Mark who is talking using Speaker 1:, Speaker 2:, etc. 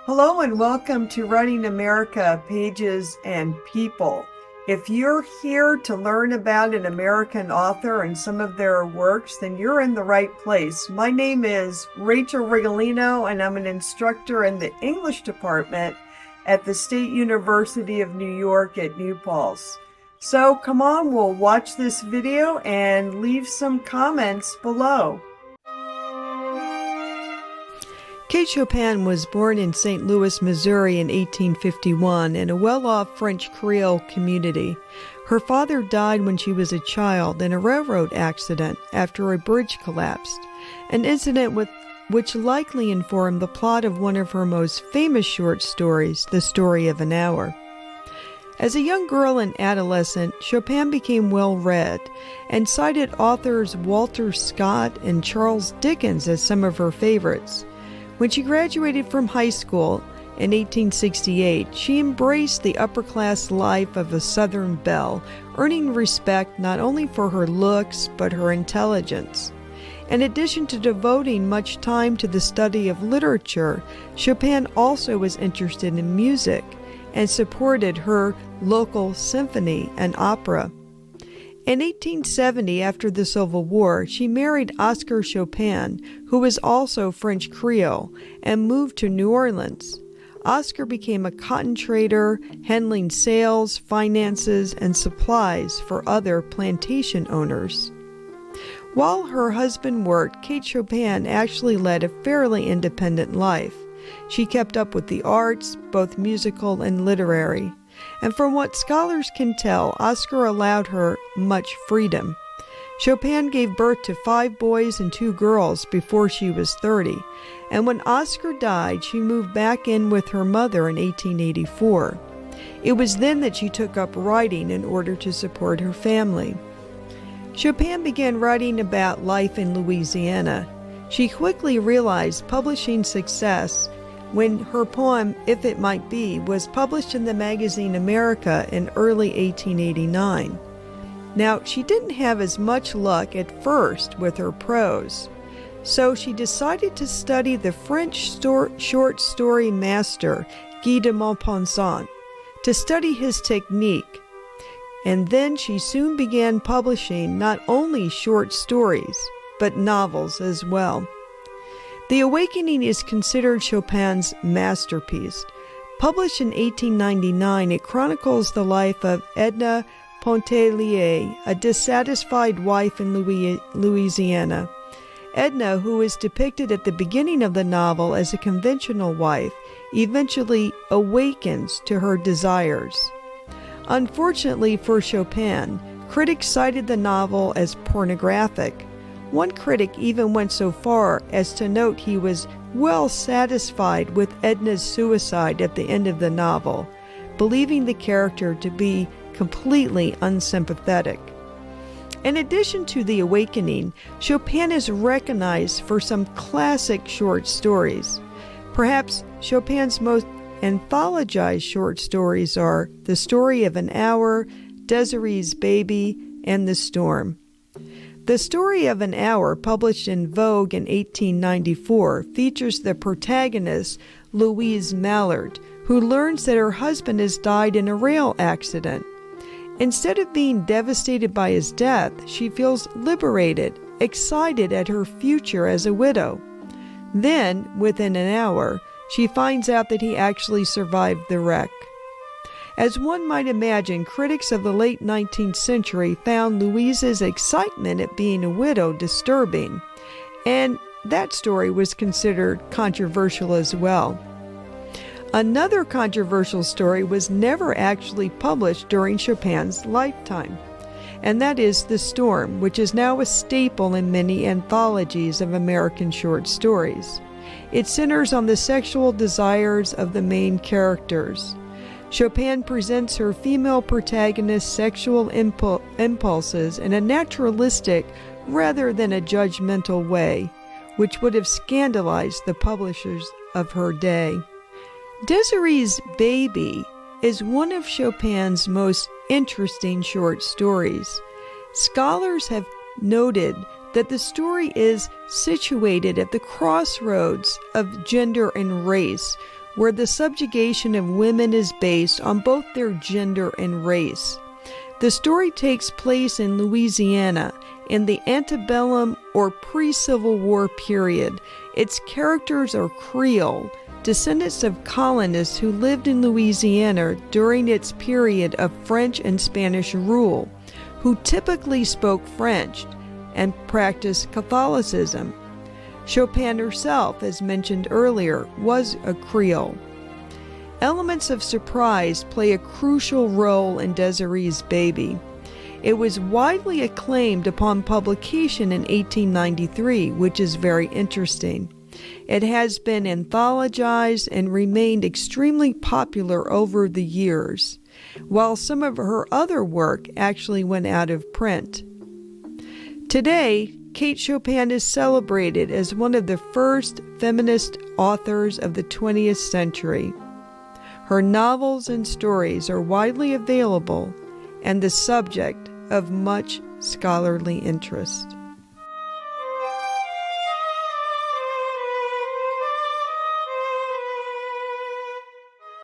Speaker 1: Hello and welcome to Writing America, Pages and People. If you're here to learn about an American author and some of their works, then you're in the right place. My name is Rachel Rigolino, and I'm an instructor in the English department at the State University of New York at New Paltz. So come on, we'll watch this video and leave some comments below. Kate Chopin was born in St. Louis, Missouri in 1851 in a well-off French Creole community. Her father died when she was a child in a railroad accident after a bridge collapsed, an incident which likely informed the plot of one of her most famous short stories, The Story of an Hour. As a young girl and adolescent, Chopin became well-read and cited authors Walter Scott and Charles Dickens as some of her favorites. When she graduated from high school in 1868, she embraced the upper-class life of a Southern belle, earning respect not only for her looks but her intelligence. In addition to devoting much time to the study of literature, Chopin also was interested in music and supported her local symphony and opera. In 1870, after the Civil War, she married Oscar Chopin, who was also French Creole, and moved to New Orleans. Oscar became a cotton trader, handling sales, finances, and supplies for other plantation owners. While her husband worked, Kate Chopin actually led a fairly independent life. She kept up with the arts, both musical and literary. And from what scholars can tell, Oscar allowed her much freedom. Chopin gave birth to 5 boys and 2 girls before she was 30, and when Oscar died, she moved back in with her mother in 1884. It was then that she took up writing in order to support her family. Chopin began writing about life in Louisiana. She quickly realized publishing success when her poem, If It Might Be, was published in the magazine America in early 1889. Now, she didn't have as much luck at first with her prose, so she decided to study the French short story master, Guy de Maupassant, to study his technique. And then she soon began publishing not only short stories, but novels as well. The Awakening is considered Chopin's masterpiece. Published in 1899, it chronicles the life of Edna Pontellier, a dissatisfied wife in Louisiana. Edna, who is depicted at the beginning of the novel as a conventional wife, eventually awakens to her desires. Unfortunately for Chopin, critics cited the novel as pornographic. One critic even went so far as to note he was well satisfied with Edna's suicide at the end of the novel, believing the character to be completely unsympathetic. In addition to The Awakening, Chopin is recognized for some classic short stories. Perhaps Chopin's most anthologized short stories are The Story of an Hour, Désirée's Baby, and The Storm. The Story of an Hour, published in Vogue in 1894, features the protagonist, Louise Mallard, who learns that her husband has died in a rail accident. Instead of being devastated by his death, she feels liberated, excited at her future as a widow. Then, within an hour, she finds out that he actually survived the wreck. As one might imagine, critics of the late 19th century found Louise's excitement at being a widow disturbing, and that story was considered controversial as well. Another controversial story was never actually published during Chopin's lifetime, and that is The Storm, which is now a staple in many anthologies of American short stories. It centers on the sexual desires of the main characters. Chopin presents her female protagonist's sexual impulses in a naturalistic rather than a judgmental way, which would have scandalized the publishers of her day. Désirée's Baby is one of Chopin's most interesting short stories. Scholars have noted that the story is situated at the crossroads of gender and race, where the subjugation of women is based on both their gender and race. The story takes place in Louisiana in the antebellum or pre-Civil War period. Its characters are Creole, descendants of colonists who lived in Louisiana during its period of French and Spanish rule, who typically spoke French and practiced Catholicism. Chopin herself, as mentioned earlier, was a Creole. Elements of surprise play a crucial role in Désirée's Baby. It was widely acclaimed upon publication in 1893, which is very interesting. It has been anthologized and remained extremely popular over the years, while some of her other work actually went out of print. Today, Kate Chopin is celebrated as one of the first feminist authors of the 20th century. Her novels and stories are widely available and the subject of much scholarly interest.